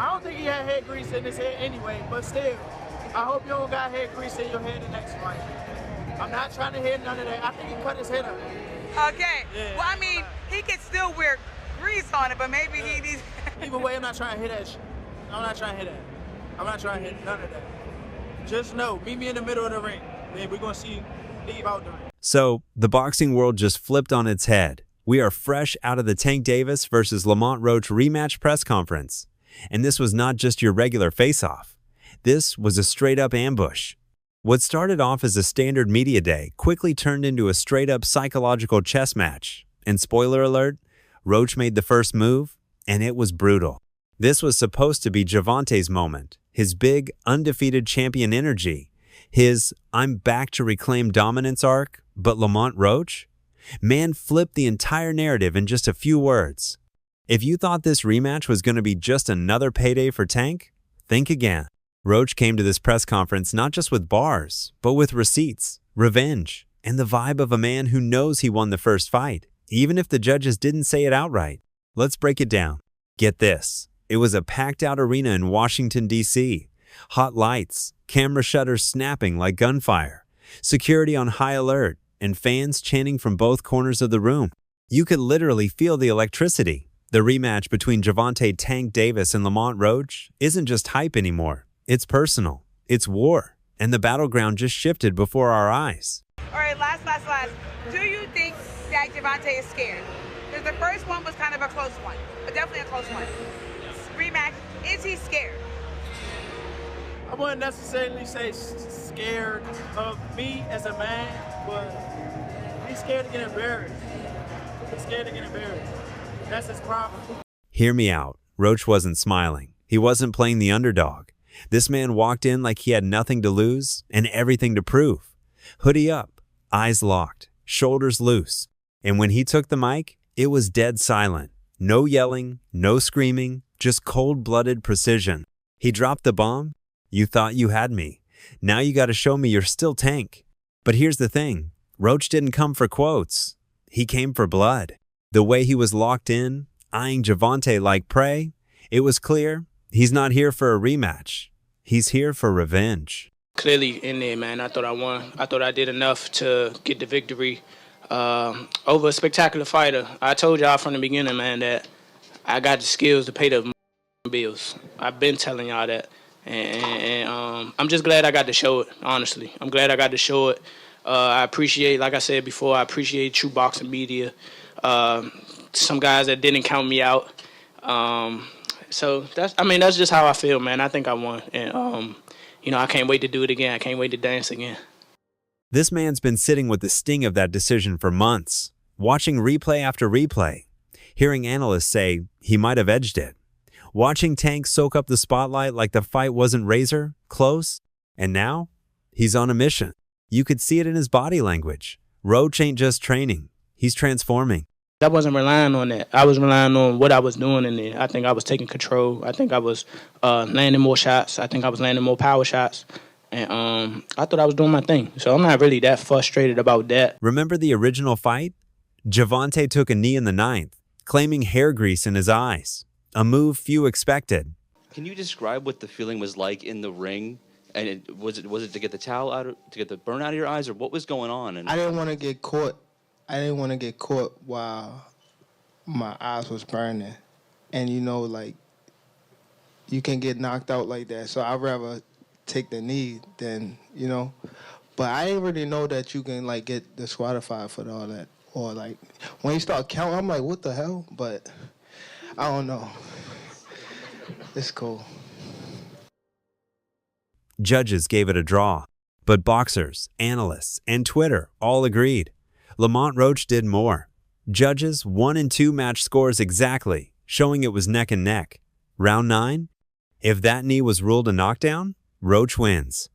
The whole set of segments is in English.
I don't think he had head grease in his head anyway, but still, I hope you don't got head grease in your head the next fight. I'm not trying to hear none of that. I think he cut his head up. Okay. Yeah. Well, I mean, he could still wear grease on it, but maybe he needs... Either way, I'm not trying to hear that shit. I'm not trying to hear that. I'm not trying to hear none of that. Just know, meet me in the middle of the ring. Then we're going to see Steve out the ring. So, the boxing world just flipped on its head. We are fresh out of the Tank Davis versus Lamont Roach rematch press conference. And this was not just your regular face-off. This was a straight-up ambush. What started off as a standard media day quickly turned into a straight-up psychological chess match. And spoiler alert, Roach made the first move, and it was brutal. This was supposed to be Gervonta's moment, his big, undefeated champion energy, his I'm back to reclaim dominance arc, but Lamont Roach? Man flipped the entire narrative in just a few words. If you thought this rematch was going to be just another payday for Tank, think again. Roach came to this press conference not just with bars, but with receipts, revenge, and the vibe of a man who knows he won the first fight, even if the judges didn't say it outright. Let's break it down. Get this. It was a packed-out arena in Washington, D.C. Hot lights, camera shutters snapping like gunfire, security on high alert, and fans chanting from both corners of the room. You could literally feel the electricity. The rematch between Gervonta Tank Davis and Lamont Roach isn't just hype anymore. It's personal. It's war. And the battleground just shifted before our eyes. All right, last. Do you think that Gervonta is scared? Because the first one was kind of a close one, but definitely a close one. Rematch, is he scared? I wouldn't necessarily say scared of me as a man, but he's scared to get embarrassed. He's scared to get embarrassed. That's his problem. Hear me out. Roach wasn't smiling. He wasn't playing the underdog. This man walked in like he had nothing to lose and everything to prove. Hoodie up, eyes locked, shoulders loose. And when he took the mic, it was dead silent. No yelling, no screaming, just cold-blooded precision. He dropped the bomb. You thought you had me. Now you got to show me you're still Tank. But here's the thing. Roach didn't come for quotes. He came for blood. The way he was locked in, eyeing Gervonta like prey, it was clear he's not here for a rematch. He's here for revenge. Clearly in there, man. I thought I won. I thought I did enough to get the victory over a spectacular fighter. I told y'all from the beginning, man, that I got the skills to pay the bills. I've been telling y'all that. And I'm just glad I got to show it, honestly. I'm glad I got to show it. I appreciate, like I said before, I appreciate true boxing media. Some guys that didn't count me out. So that's just how I feel, man. I think I won. And, I can't wait to do it again. I can't wait to dance again. This man's been sitting with the sting of that decision for months, watching replay after replay, hearing analysts say he might have edged it, watching Tank soak up the spotlight like the fight wasn't razor, close, and now he's on a mission. You could see it in his body language. Roach ain't just training, he's transforming. I wasn't relying on that. I was relying on what I was doing in there. I think I was taking control. I think I was landing more shots. I think I was landing more power shots. And I thought I was doing my thing. So I'm not really that frustrated about that. Remember the original fight? Gervonta took a knee in the ninth, claiming hair grease in his eyes. A move few expected. Can you describe what the feeling was like in the ring? And was it to get the towel out, to get the burn out of your eyes, or what was going on? And I didn't want to get caught. I didn't want to get caught while my eyes was burning. And, you can get knocked out like that. So I'd rather take the knee than, But I didn't really know that you can, get disqualified for all that. Or, when you start counting, I'm like, what the hell? But I don't know. It's cool. Judges gave it a draw. But boxers, analysts, and Twitter all agreed. Lamont Roach did more. Judges 1 and 2 match scores exactly, showing it was neck and neck. Round 9? If that knee was ruled a knockdown, Roach wins.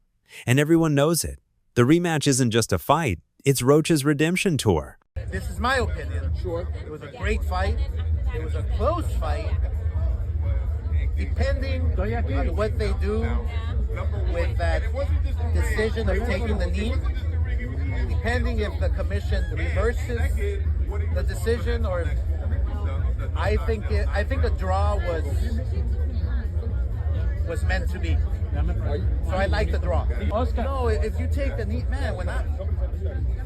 And everyone knows it. The rematch isn't just a fight, it's Roach's redemption tour. This is my opinion. Sure. It was a great fight. It was a close fight. Depending on what they do with that decision of taking the knee, depending if the commission reverses the decision, or I think a draw was was meant to be. So I like the draw. No, if you take the knee, man,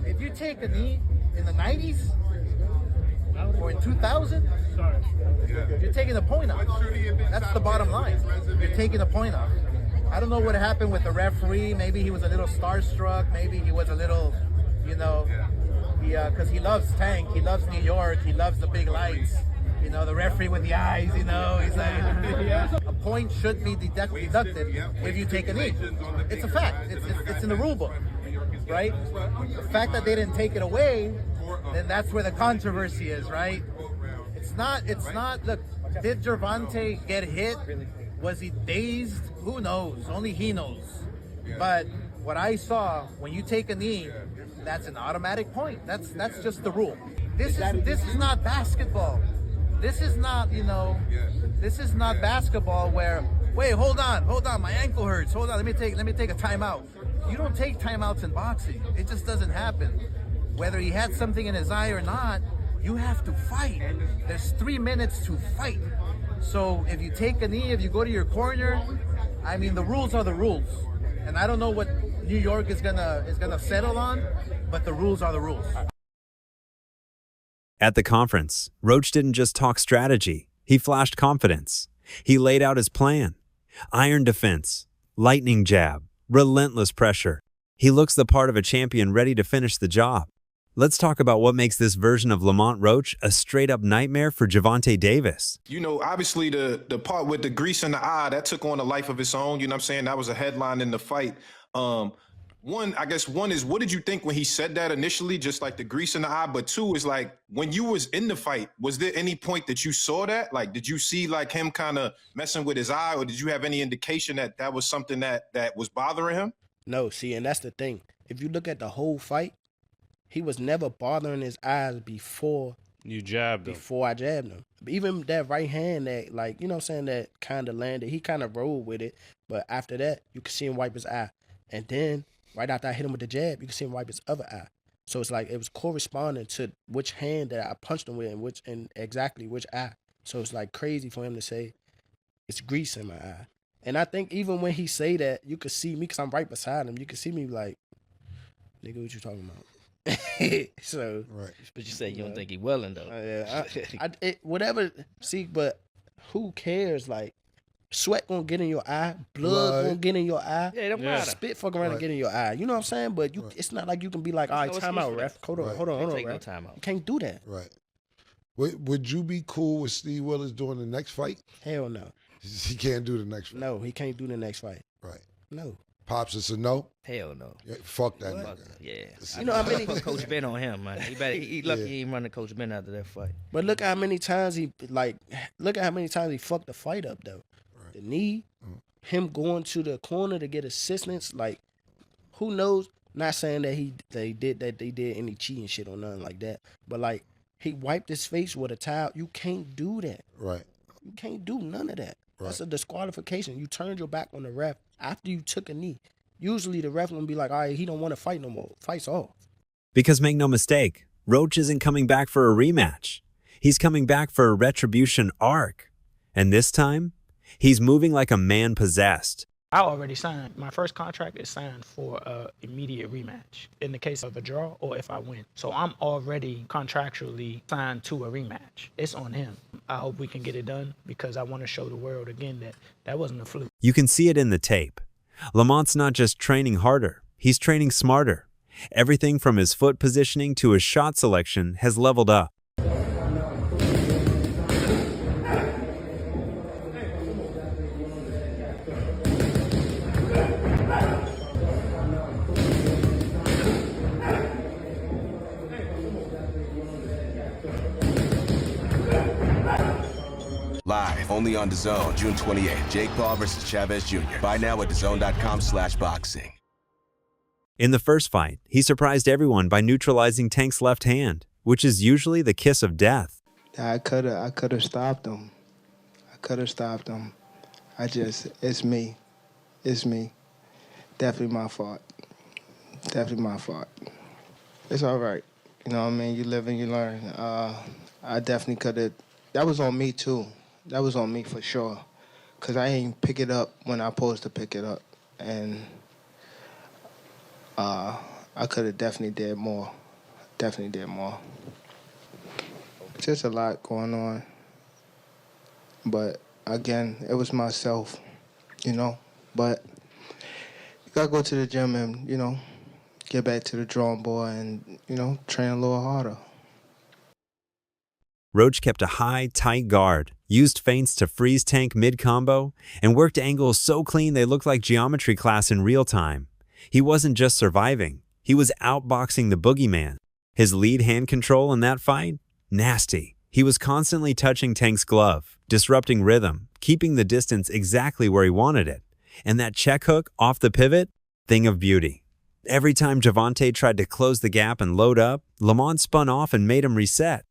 if you take a knee in the 90s or in 2000, you're taking a point off. That's the bottom line. You're taking a point off. I don't know what happened with the referee. Maybe he was a little starstruck. Maybe he was a little, because he loves Tank. He loves New York. He loves the big lights. The referee with the eyes, he's like, a point should be deducted if you take a knee. It's a fact. It's in the rule book, right? The fact that they didn't take it away, then that's where the controversy is, right? It's not, look, did Gervonta get hit? Was he dazed? Who knows? Only he knows. But what I saw, when you take a knee, that's an automatic point. That's just the rule. This is not basketball. This is not, this is not basketball where, wait, hold on, my ankle hurts. Hold on, let me take a timeout. You don't take timeouts in boxing. It just doesn't happen. Whether he had something in his eye or not, you have to fight. There's 3 minutes to fight. So if you take a knee, if you go to your corner, the rules are the rules. And I don't know what New York is gonna settle on, but the rules are the rules. At the conference, Roach didn't just talk strategy, he flashed confidence. He laid out his plan. Iron defense, lightning jab, relentless pressure. He looks the part of a champion ready to finish the job. Let's talk about what makes this version of Lamont Roach a straight-up nightmare for Gervonta Davis. Obviously the part with the grease in the eye, that took on a life of its own. That was a headline in the fight. One is, what did you think when he said that initially, just like the grease in the eye? But two is like, when you was in the fight, was there any point that you saw that? Like, did you see like him kind of messing with his eye, or did you have any indication that that was something that was bothering him? No, see, and that's the thing. If you look at the whole fight, he was never bothering his eyes before you jabbed him. Before I jabbed him. Even that right hand that, that kind of landed, he kind of rolled with it. But after that, you could see him wipe his eye. And then right after I hit him with the jab, you can see him wipe his other eye. So it's like it was corresponding to which hand that I punched him with and exactly which eye. So it's like crazy for him to say it's grease in my eye. And I think even when he say that, you could see me because I'm right beside him. You could see me like, nigga, what you talking about? So, right. But you say you don't think he willing though. Whatever. See, but who cares? Like, sweat gonna get in your eye, blood gonna get in your eye. Yeah, it don't matter. Spit fuck around and get in your eye. You know what I'm saying? But it's not like you can be like, all right, time out, ref. Hold on, Take no ref. time out. You can't do that. Right. Would you be cool with Steve Willis doing the next fight? Hell no. He can't do the next fight. No, he can't do the next fight. Right. No. Pops, it's a no? Hell no. Yeah, fuck that nigga. Yeah. You know how many Coach Ben on him, man. He lucky he ain't running Coach Ben after that fight. But look how many times he fucked the fight up though. Right. The knee, him going to the corner to get assistance, like who knows? Not saying that they did any cheating shit or nothing like that. But like he wiped his face with a towel. You can't do that. Right. You can't do none of that. Right. That's a disqualification. You turned your back on the ref after you took a knee. Usually the ref will be like, all right, he don't want to fight no more. Fight's off. Because make no mistake, Roach isn't coming back for a rematch. He's coming back for a retribution arc. And this time, he's moving like a man possessed. I already signed. My first contract is signed for an immediate rematch in the case of a draw or if I win. So I'm already contractually signed to a rematch. It's on him. I hope we can get it done because I want to show the world again that that wasn't a fluke. You can see it in the tape. Lamont's not just training harder, he's training smarter. Everything from his foot positioning to his shot selection has leveled up. Live, only on DAZN, June 28th. Jake Paul versus Chavez Jr. Buy now at DAZN.com/boxing. In the first fight, he surprised everyone by neutralizing Tank's left hand, which is usually the kiss of death. I could have stopped him. It's me. Definitely my fault. It's all right. You know what I mean? You live and you learn. I definitely could have. That was on me too. That was on me for sure. because I ain't pick it up when I supposed to pick it up. And I could have definitely did more. Definitely did more. Just a lot going on. But again, it was myself, you know. But you gotta go to the gym and, you know, get back to the drawing board and, you know, train a little harder. Roach kept a high, tight guard, used feints to freeze Tank mid-combo, and worked angles so clean they looked like geometry class in real time. He wasn't just surviving, he was outboxing the boogeyman. His lead hand control in that fight? Nasty. He was constantly touching Tank's glove, disrupting rhythm, keeping the distance exactly where he wanted it. And that check hook off the pivot? Thing of beauty. Every time Gervonta tried to close the gap and load up, Lamont spun off and made him reset.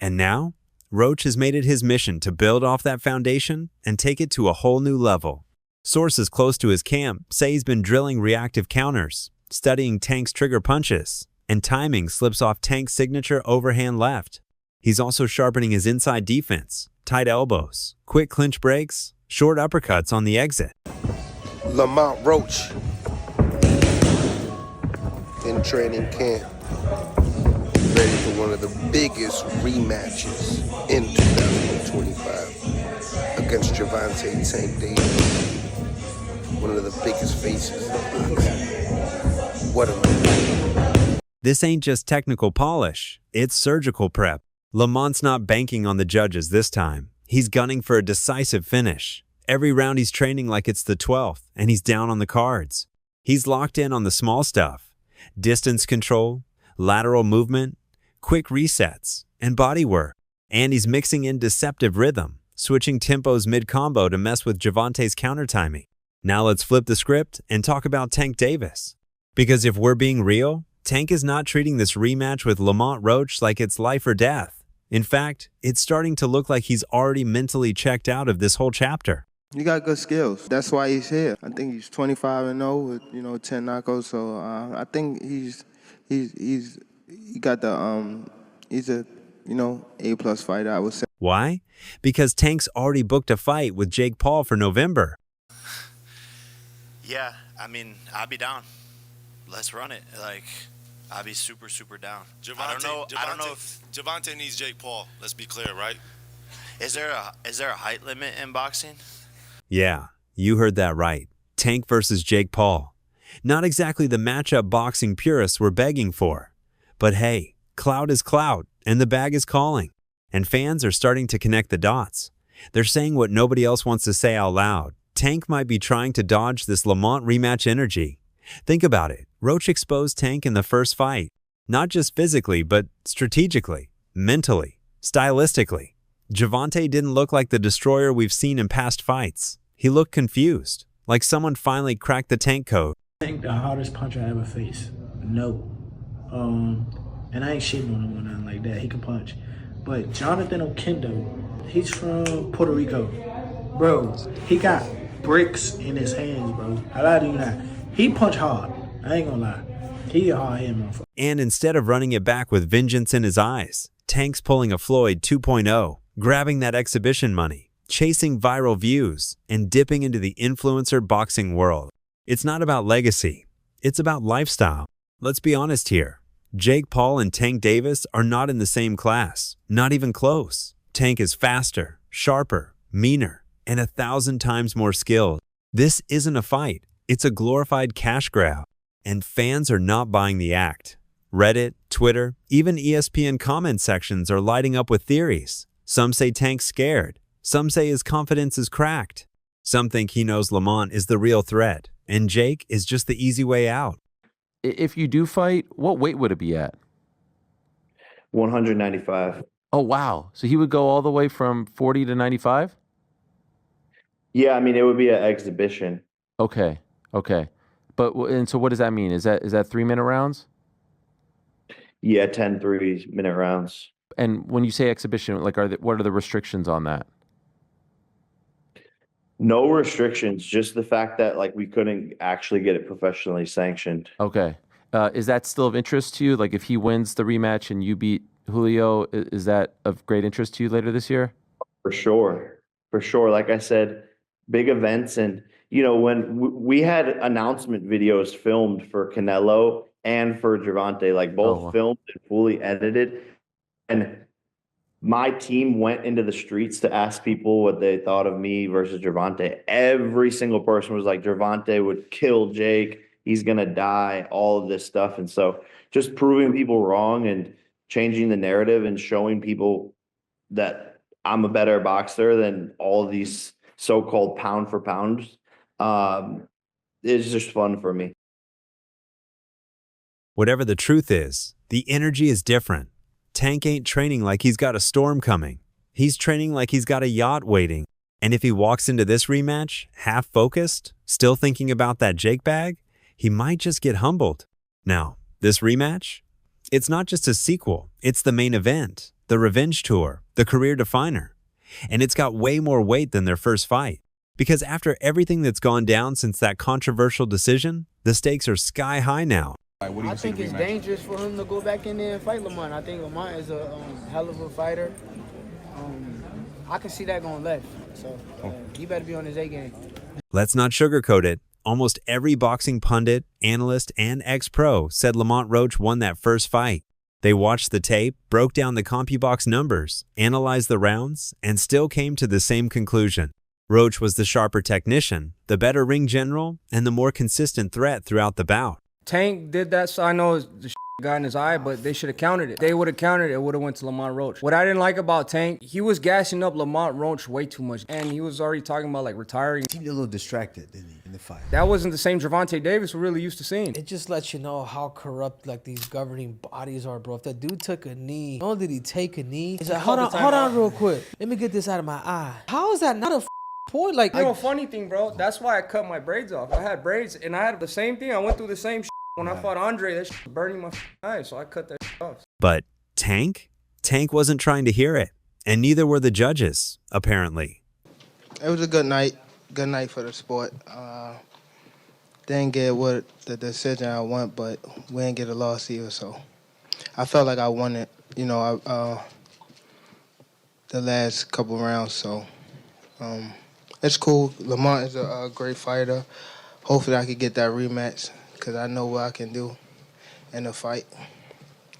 And now, Roach has made it his mission to build off that foundation and take it to a whole new level. Sources close to his camp say he's been drilling reactive counters, studying Tank's trigger punches, and timing slips off Tank's signature overhand left. He's also sharpening his inside defense, tight elbows, quick clinch breaks, short uppercuts on the exit. Lamont Roach in training camp, ready for one of the biggest rematches in 2025 against Gervonta Tank Davis, one of the biggest faces in boxing. What a man. This ain't just technical polish, it's surgical prep. Lamont's not banking on the judges this time. He's gunning for a decisive finish. Every round he's training like it's the 12th, and he's down on the cards. He's locked in on the small stuff: distance control, lateral movement, quick resets, and body work. And he's mixing in deceptive rhythm, switching tempos mid-combo to mess with Gervonta's counter timing. Now let's flip the script and talk about Tank Davis. Because if we're being real, Tank is not treating this rematch with Lamont Roach like it's life or death. In fact, it's starting to look like he's already mentally checked out of this whole chapter. You got good skills. That's why he's here. I think he's 25-0 with 10 knockouts. So I think he's a A+ fighter, I would say. Why? Because Tank's already booked a fight with Jake Paul for November. Yeah, I mean, I'll be down. Let's run it. I'll be super, super down. I don't know if Gervonta needs Jake Paul. Let's be clear, right? Is there a height limit in boxing? Yeah, you heard that right. Tank versus Jake Paul. Not exactly the matchup boxing purists were begging for. But hey, clout is clout, and the bag is calling. And fans are starting to connect the dots. They're saying what nobody else wants to say out loud. Tank might be trying to dodge this Lamont rematch energy. Think about it. Roach exposed Tank in the first fight. Not just physically, but strategically, mentally, stylistically. Gervonta didn't look like the destroyer we've seen in past fights. He looked confused, like someone finally cracked the Tank code. I think the hardest punch I ever faced. No. And I ain't shitting on him or nothing like that. He can punch. But Jonathan Okendo, he's from Puerto Rico. Bro, he got bricks in his hands, bro. I lie to you not. He punch hard. I ain't gonna lie. He a hard-headed motherfucker. And instead of running it back with vengeance in his eyes, Tank's pulling a Floyd 2.0, grabbing that exhibition money, chasing viral views, and dipping into the influencer boxing world. It's not about legacy. It's about lifestyle. Let's be honest here. Jake Paul and Tank Davis are not in the same class. Not even close. Tank is faster, sharper, meaner, and 1,000 times more skilled. This isn't a fight. It's a glorified cash grab. And fans are not buying the act. Reddit, Twitter, even ESPN comment sections are lighting up with theories. Some say Tank's scared. Some say his confidence is cracked. Some think he knows Lamont is the real threat, and Jake is just the easy way out. If you do fight, what weight would it be at? 195. Oh, wow. So he would go all the way from 40 to 95? Yeah, I mean, it would be an exhibition. Okay. But, and so what does that mean? Is that 3-minute rounds? Yeah, 10 3-minute rounds. And when you say exhibition, like, what are the restrictions on that? No restrictions, just the fact that like we couldn't actually get it professionally sanctioned. Okay. Is that still of interest to you? Like if he wins the rematch and you beat Julio, is that of great interest to you later this year? For sure. Like I said, big events. And, you know, when we had announcement videos filmed for Canelo and for Gervonta, like both filmed and fully edited. And my team went into the streets to ask people what they thought of me versus Gervonta. Every single person was like, Gervonta would kill Jake. He's going to die, all of this stuff. And so just proving people wrong and changing the narrative and showing people that I'm a better boxer than all of these so-called pound for pound is just fun for me. Whatever the truth is, the energy is different. Tank ain't training like he's got a storm coming. He's training like he's got a yacht waiting. And if he walks into this rematch, half focused, still thinking about that Jake bag, he might just get humbled. Now, this rematch? It's not just a sequel, it's the main event, the revenge tour, the career definer. And it's got way more weight than their first fight. Because after everything that's gone down since that controversial decision, the stakes are sky high now. I think it's dangerous for him to go back in there and fight Lamont. I think Lamont is a hell of a fighter. I can see that going left. So he better be on his A game. Let's not sugarcoat it. Almost every boxing pundit, analyst, and ex-pro said Lamont Roach won that first fight. They watched the tape, broke down the CompuBox numbers, analyzed the rounds, and still came to the same conclusion. Roach was the sharper technician, the better ring general, and the more consistent threat throughout the bout. Tank did that, so I know the got in his eye, but they should have countered it. They would have countered it, it would have went to Lamont Roach. What I didn't like about Tank, he was gassing up Lamont Roach way too much, and he was already talking about like retiring. He seemed a little distracted, didn't he, in the fight? That wasn't the same Gervonta Davis we're really used to seeing. It just lets you know how corrupt like these governing bodies are, bro. If that dude took a knee, not only did he take a knee, he's like, hold on real quick. Let me get this out of my eye. How is that not a point? Like, you know, funny thing, bro, that's why I cut my braids off. I had braids, and I had the same thing. I went through the same when I fought Andre, that shit was burning my eyes, so I cut that off. But Tank? Tank wasn't trying to hear it, and neither were the judges, apparently. It was a good night for the sport. Didn't get what the decision I want, but we didn't get a loss either, so I felt like I won it, you know, the last couple rounds, so it's cool. Lamont is a great fighter. Hopefully I could get that rematch, because I know what I can do in a fight,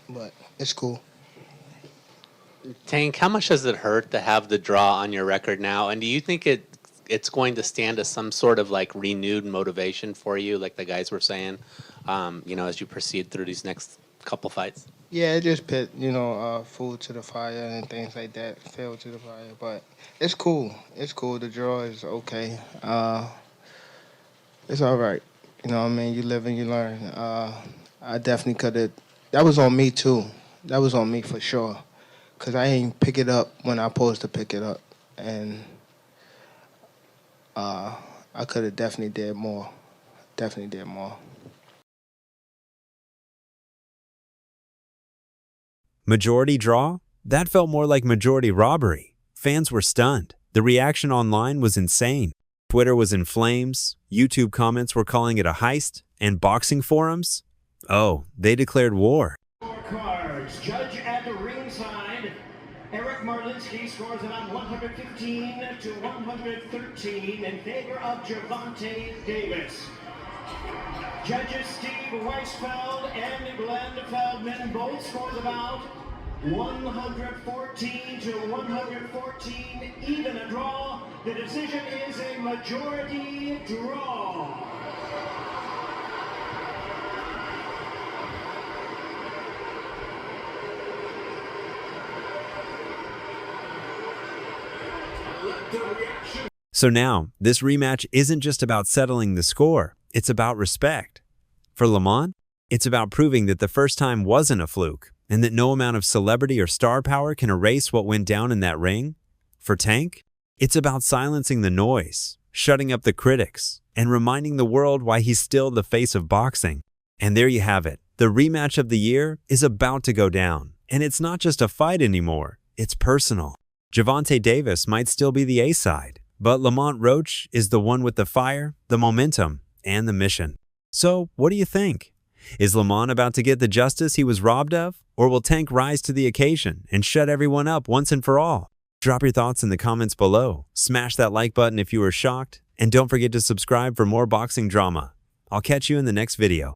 but it's cool. Tank, how much does it hurt to have the draw on your record now? And do you think it's going to stand as some sort of like renewed motivation for you, like the guys were saying, you know, as you proceed through these next couple fights? Yeah, it just put, you know, food to the fire and things like that, fuel to the fire, but it's cool. It's cool. The draw is okay. It's all right. You know what I mean? You live and you learn. I definitely could have. That was on me, too. That was on me for sure. Because I ain't pick it up when I supposed to pick it up. And I could have definitely did more. Definitely did more. Majority draw? That felt more like majority robbery. Fans were stunned. The reaction online was insane. Twitter was in flames, YouTube comments were calling it a heist, and boxing forums? Oh, they declared war. Cards. Judge at the ringside, Eric Marlinski scores it on 115 to 113 in favor of Gervonta Davis. Judges Steve Weisfeld and Glenn Feldman both score the bout 114 to 114, even a draw. The decision is a majority draw. So now, this rematch isn't just about settling the score, it's about respect. For Lamont, it's about proving that the first time wasn't a fluke, and that no amount of celebrity or star power can erase what went down in that ring. For Tank, it's about silencing the noise, shutting up the critics, and reminding the world why he's still the face of boxing. And there you have it. The rematch of the year is about to go down, and it's not just a fight anymore, it's personal. Gervonta Davis might still be the A-side, but Lamont Roach is the one with the fire, the momentum, and the mission. So, what do you think? Is Lamont about to get the justice he was robbed of? Or will Tank rise to the occasion and shut everyone up once and for all? Drop your thoughts in the comments below. Smash that like button if you were shocked. And don't forget to subscribe for more boxing drama. I'll catch you in the next video.